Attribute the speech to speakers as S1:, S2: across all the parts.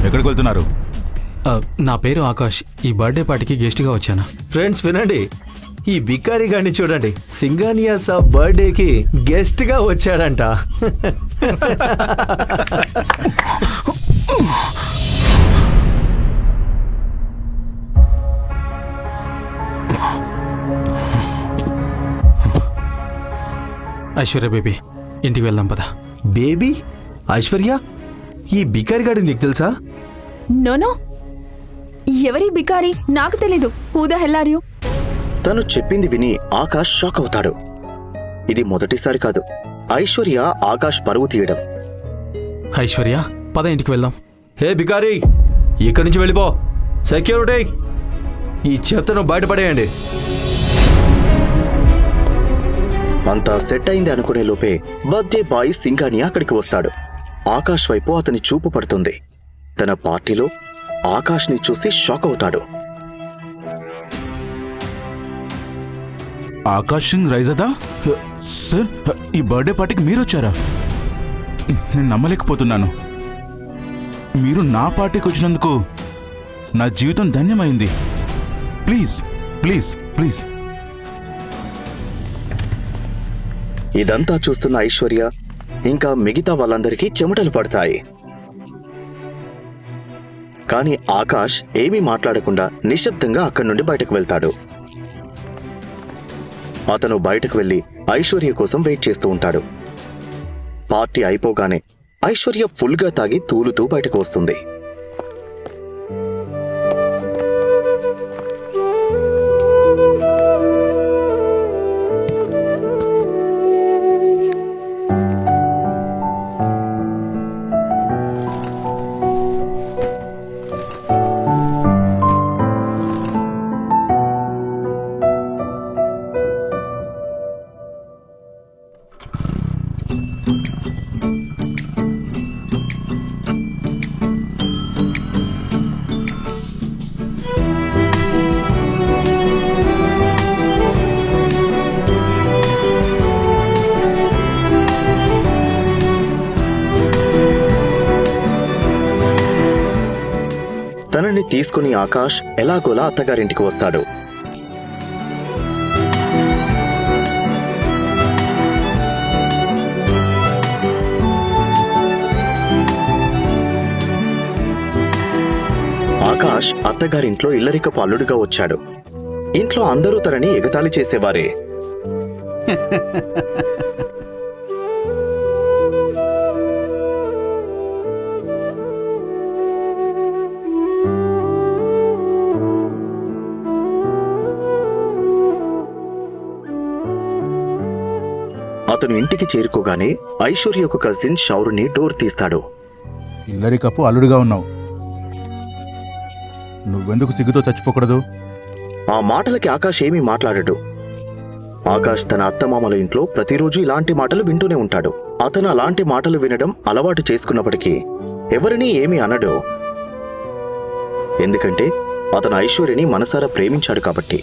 S1: ఎక్కడికి వెళ్తున్నారు?
S2: నా పేరు ఆకాష్. ఈ బర్త్డే పార్టీకి గెస్ట్గా వచ్చాను.
S3: ఫ్రెండ్స్ వినండి, ఈ బికారి గారిని చూడండి. సింగానియా సాబ్ బర్త్డేకి గెస్ట్ గా వచ్చాడంట.
S2: ఐశ్వర్య బేబీ, ఇంటికి వెళ్దాం పద.
S3: బేబీ? ఐశ్వర్య? ఈ బికారి గారు నీకు తెలుసా?
S4: నోనో, ఎవరి బికారి నాకు తెలీదు. Who the hell are you?
S5: తను చెప్పింది విని ఆకాష్ షాక్ అవుతాడు. ఇది మొదటిసారి కాదు ఐశ్వర్య ఆకాష్ పరువు తీయడం.
S2: ఐశ్వర్య, పద ఇంటికి వెళ్దాం.
S3: హే బికారి, ఇక్కడి నుంచి వెళ్ళిపో. సెక్యూరిటీ, ఈ చెత్తను బయటపడేయండి.
S5: అంతా సెట్ అయింది అనుకునే లోపే బర్త్డే బాయ్ సింగానియా అక్కడికి వస్తాడు. ఆకాష్ వైపు అతని చూపు పడుతుంది. తన పార్టీలో ఆకాష్ ని చూసి షాక్ అవుతాడు.
S1: ఆకాష్ సింగ్ రైజదా? సార్, ఈ బర్త్డే పార్టీకి మీరు వచ్చారా? నేను నమ్మలేకపోతున్నాను. మీరు నా పార్టీకి వచ్చినందుకు నా జీవితం ధన్యమైంది. Please please please.
S5: ఇదంతా చూస్తున్న ఐశ్వర్య ఇంకా మిగతా వాళ్ళందరికీ చెమటలు పడతాయి. కానీ ఆకాష్ ఏమీ మాట్లాడకుండా నిశ్శబ్దంగా అక్కడి నుండి బయటకు వెళ్తాడు. అతను బయటకు వెళ్లి ఐశ్వర్య కోసం వెయిట్ చేస్తూ ఉంటాడు. పార్టీ అయిపోగానే ఐశ్వర్య ఫుల్గా తాగి తూలుతూ బయటకు వస్తుంది. తనని తీసుకుని ఆకాష్ ఎలాగోలా అత్తగారింటికి వస్తాడు. ఆకాష్ అత్తగారింట్లో ఇల్లరికపు అల్లుడుగా వచ్చాడు. ఇంట్లో అందరూ తనని ఎగతాళి చేసేవారే. అతను ఇంటికి చేరుకోగానే ఐశ్వర్య యొక్క కజిన్ షౌర్ని డోర్ తీస్తాడు.
S1: ఇల్లరికప్పు అల్లుడుగా ఉన్నావు, నువ్వెందుకు సిగ్గుతో చచ్చిపోకూడదు?
S5: ఆ మాటలకి ఆకాష్ ఏమీ మాట్లాడడు. ఆకాష్ తన అత్తమామల ఇంట్లో ప్రతిరోజు ఇలాంటి మాటలు వింటూనే ఉంటాడు. అతను అలాంటి మాటలు వినడం అలవాటు చేసుకున్నప్పటికీ ఎవరినీ ఏమీ అనడు. ఎందుకంటే అతను ఐశ్వర్యని మనసారా ప్రేమించాడు కాబట్టి.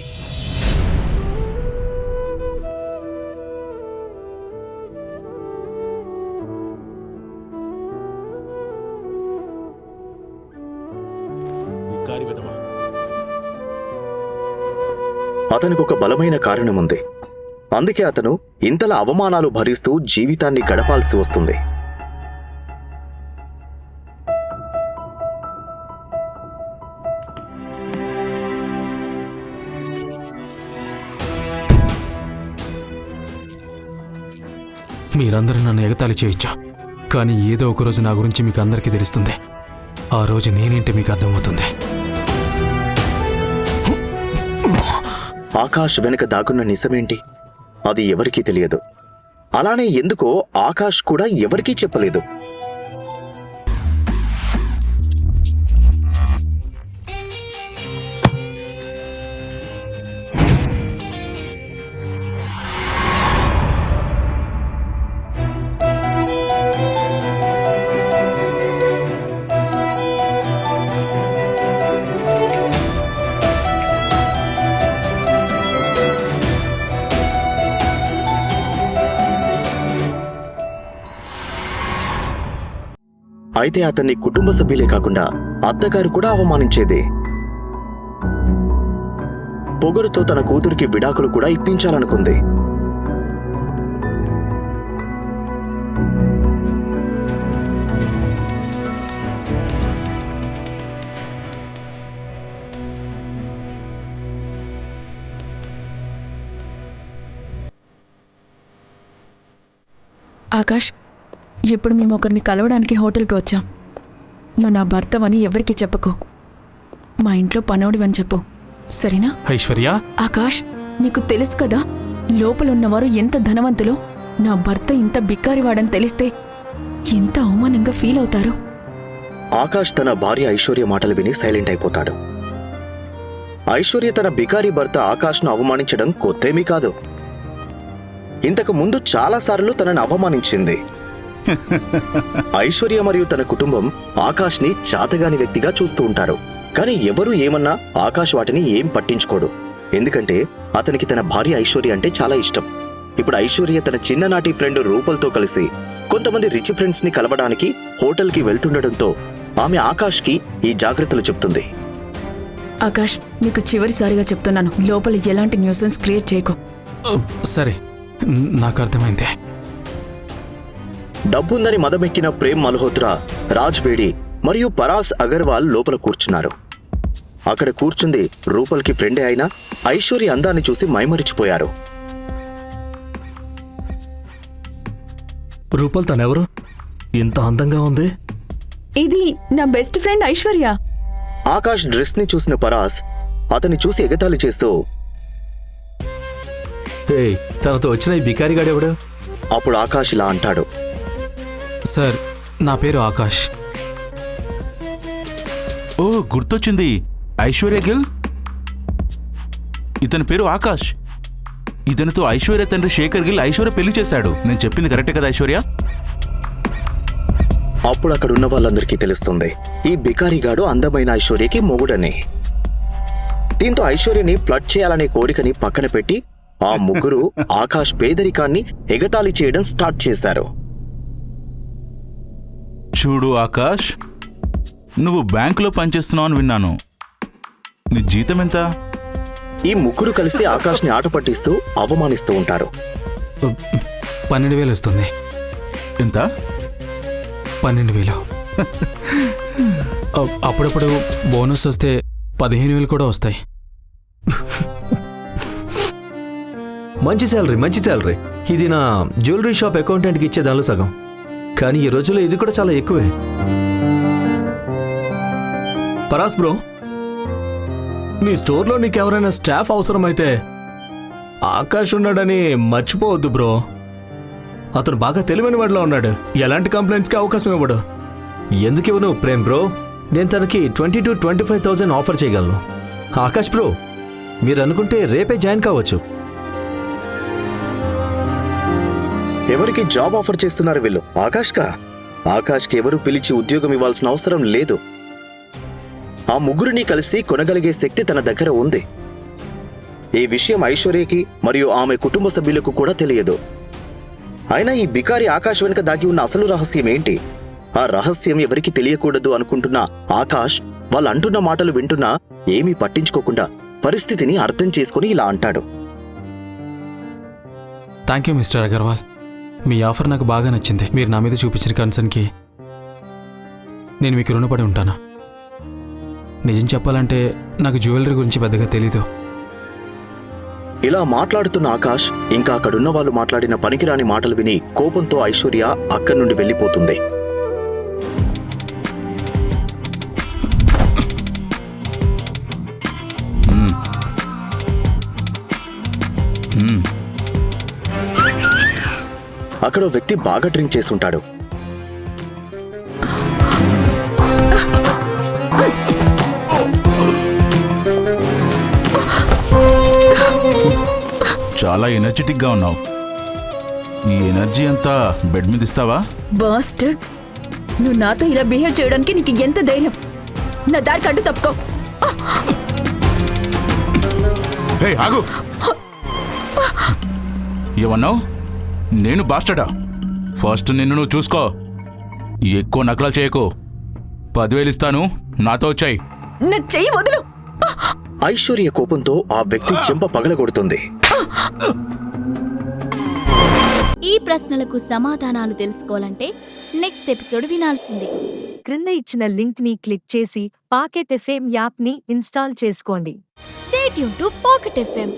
S5: అతనికి ఒక బలమైన కారణముంది. అందుకే అతను ఇంతలా అవమానాలు భరిస్తూ జీవితాన్ని గడపాల్సి వస్తుంది.
S2: మీరందరూ నన్ను ఎగతాళి చేయొచ్చు, కానీ ఏదో ఒక రోజు నా గురించి మీకు అందరికీ తెలుస్తుంది. ఆ రోజు నేనేంటి మీకు అర్థమవుతుంది.
S5: ఆకాష్ వెనుక దాగున్న నిజమేంటి అది ఎవరికీ తెలియదు. అలానే ఎందుకో ఆకాష్ కూడా ఎవరికీ చెప్పలేదు. అయితే అతన్ని కుటుంబ సభ్యులే కాకుండా అత్తగారు కూడా అవమానించేది. పొగరుతో తన కూతురికి విడాకులు కూడా ఇప్పించాలనుకుంది.
S6: ఆకాష్, ఇప్పుడు మేము ఒకరిని కలవడానికి హోటల్కి వచ్చాం. నువ్వు నా భర్తవని ఎవరికీ చెప్పకు.
S4: మా ఇంట్లో పనోడివని చెప్పు, సరేనా?
S2: ఐశ్వర్య,
S4: ఆకాష్, నీకు తెలుసు కదా లోపలున్నవారు ఎంత ధనవంతులో. నా భర్త ఇంత బిక్కారివాడని తెలిస్తే ఎంత అవమానంగా ఫీల్ అవుతారు.
S5: ఆకాష్ తన భార్య ఐశ్వర్య మాటలు విని సైలెంట్ అయిపోతాడు. ఐశ్వర్య తన బికారీ భర్త ఆకాష్ను అవమానించడం కొత్తేమీ కాదు. ఇంతకు ముందు చాలాసార్లు తనను అవమానించింది. ఐశ్వర్య మరియు తన కుటుంబం ఆకాష్ని చాతగాని వ్యక్తిగా చూస్తూ ఉంటారు. కానీ ఎవరూ ఏమన్నా ఆకాష్ వాటిని ఏం పట్టించుకోడు. ఎందుకంటే అతనికి తన భార్య ఐశ్వర్య అంటే చాలా ఇష్టం. ఇప్పుడు ఐశ్వర్య తన చిన్ననాటి ఫ్రెండ్ రూపల్తో కలిసి కొంతమంది రిచ్ ఫ్రెండ్స్ ని కలవడానికి హోటల్కి వెళ్తుండటంతో ఆమె ఆకాష్కి ఈ జాగ్రత్తలు చెప్తుంది.
S4: ఆకాష్, నీకు చివరిసారిగా చెప్తున్నాను, లోపల ఎలాంటి న్యూసెన్స్ క్రియేట్ చేయకు.
S2: సరే, నాకు అర్థమైంది.
S5: డబ్బుందని మదమెక్కిన ప్రేమ్ మల్హోత్రా, రాజ్ బేడి మరియు పరాస్ అగర్వాల్ లోపల కూర్చున్నారు. అక్కడ కూర్చుంది రూపల్కి ఫ్రెండే అయినా ఐశ్వర్య అందాన్ని చూసి మైమరిచిపోయారు.
S7: రూపల్ తనెవరు? ఇంత అందంగా ఉంది.
S4: ఇది నా best friend Aishwarya.
S5: Akash dress ని చూసిన పరాస్ అతన్ని చూసి ఎగతాళి చేస్తూ,
S3: హే, తనతో వచ్చిన ఈ బికారిగాడెవడు?
S5: అప్పుడు ఆకాష్ ఇలా అంటాడు.
S2: సార్, నా పేరు ఆకాష్.
S1: ఓ, గుర్తొచ్చింది, ఐశ్వర్య గిల్. ఇతని పేరు ఆకాష్. ఇతనితో ఐశ్వర్య తండ్రి శేఖర్ గిల్ ఐశ్వర్య పెళ్లి చేశాడు. నేను చెప్పింది కరెక్టే కదా ఐశ్వర్య?
S5: అప్పుడు అక్కడున్న వాళ్ళందరికీ తెలుస్తుంది ఈ బికారిగాడు అందమైన ఐశ్వర్యకి మొగుడని. దీంతో ఐశ్వర్యని ఫ్లడ్ చేయాలనే కోరికని పక్కన పెట్టి ఆ ముగ్గురు ఆకాష్ పేదరికాన్ని ఎగతాళి చేయడం స్టార్ట్ చేశారు.
S1: చూడు ఆకాష్, నువ్వు బ్యాంకులో పనిచేస్తున్నావు అని విన్నాను. నీ జీతం ఎంత?
S5: ఈ ముగ్గురు కలిసి ఆకాష్ని ఆట పట్టిస్తూ అవమానిస్తూ ఉంటారు.
S2: 12,000 వస్తుంది.
S1: ఎంత?
S2: 12,000. అప్పుడప్పుడు బోనస్ వస్తే 15,000 కూడా వస్తాయి.
S3: మంచి శాలరీ. ఇది నా జ్యువెలరీ షాప్ అకౌంటెంట్కి ఇచ్చే దానిలో సగం. కానీ ఈ రోజుల్లో ఇది కూడా చాలా ఎక్కువే.
S7: పరాస్ బ్రో, నీ స్టోర్లో నీకెవరైనా స్టాఫ్ అవసరమైతే ఆకాష్ ఉన్నాడని మర్చిపోవద్దు బ్రో. అతను బాగా తెలివైన వాడిలో ఉన్నాడు. ఎలాంటి కంప్లైంట్స్కి అవకాశం ఇవ్వడు.
S3: ఎందుకు ఇవ్వను ప్రేమ్ బ్రో? నేను తనకి 20,000 to 25,000 ఆఫర్ చేయగలను. ఆకాష్ బ్రో, మీరు అనుకుంటే రేపే జాయిన్ కావచ్చు.
S5: ఎవరికి జాబ్ ఆఫర్ చేస్తున్నారు వీళ్ళు? ఆకాష్కి ఎవరు పిలిచి ఉద్యోగం ఇవ్వాల్సిన అవసరం లేదు. ఆ ముగ్గురిని కలిసి కొనగలిగే శక్తి తన దగ్గర ఉంది. ఈ విషయం ఐశ్వర్యకి మరియు ఆమె కుటుంబ సభ్యులకు కూడా తెలియదు. అయినా ఈ బికారి ఆకాష్ వెనుక దాగి ఉన్న అసలు రహస్యం ఏంటి? ఆ రహస్యం ఎవరికి తెలియకూడదు అనుకుంటున్న ఆకాష్ వాళ్ళు అంటున్న మాటలు వింటున్నా ఏమీ పట్టించుకోకుండా పరిస్థితిని అర్థం చేసుకుని ఇలా అంటాడు.
S2: Thank you mister Agarwal. Me offer నాకు బాగా నచ్చింది. మీరు నా మీద చూపించిన కన్సర్న్కి నేను మీకు రుణపడి ఉంటాను. నిజం చెప్పాలంటే నాకు జ్యువెలరీ గురించి పెద్దగా తెలీదు.
S5: ఇలా మాట్లాడుతున్న ఆకాష్ ఇంకా అక్కడున్న వాళ్ళు మాట్లాడిన పనికిరాని మాటలు విని కోపంతో ఐశ్వర్య అక్కడి నుండి వెళ్ళిపోతుంది. అక్కడ ఓ వ్యక్తి బాగా డ్రింక్ చేసి ఉంటాడు.
S1: చాలా ఎనర్జెటిక్ గా ఉన్నావు. ఈ ఎనర్జీ అంతా బెడ్ మీద ఇస్తావా?
S4: బాస్టర్డ్, నువ్వు నాతో ఇలా బిహేవ్ చేయడానికి నీకు ఎంత ధైర్యం? నా దారికి అడ్డు తప్పుకో.
S1: హే, ఆగు! ఏమన్నావు? నేను బాస్టర్డా? ఫస్ట్ నిన్ను నువ్వు చూసుకో. ఎక్కువ నకలాలు చేయకు. 10,000 ఇస్తాను, నాతో వచ్చాయి.
S4: నా చెయ్యి వదులు.
S5: ఐశ్వర్య కోపంతో ఆ వ్యక్తి చెంప పగలగొడుతుంది.
S8: ఈ ప్రశ్నలకు సమాధానాలు తెలుసుకోవాలంటే నెక్స్ట్ ఎపిసోడ్ వినాల్సిందే.
S9: క్రింద ఇచ్చిన లింక్ ని క్లిక్ చేసి పాకెట్ ఎఫ్ఎం యాప్ ని ఇన్స్టాల్ చేసుకోండి.
S8: Stay tune to pocket FM.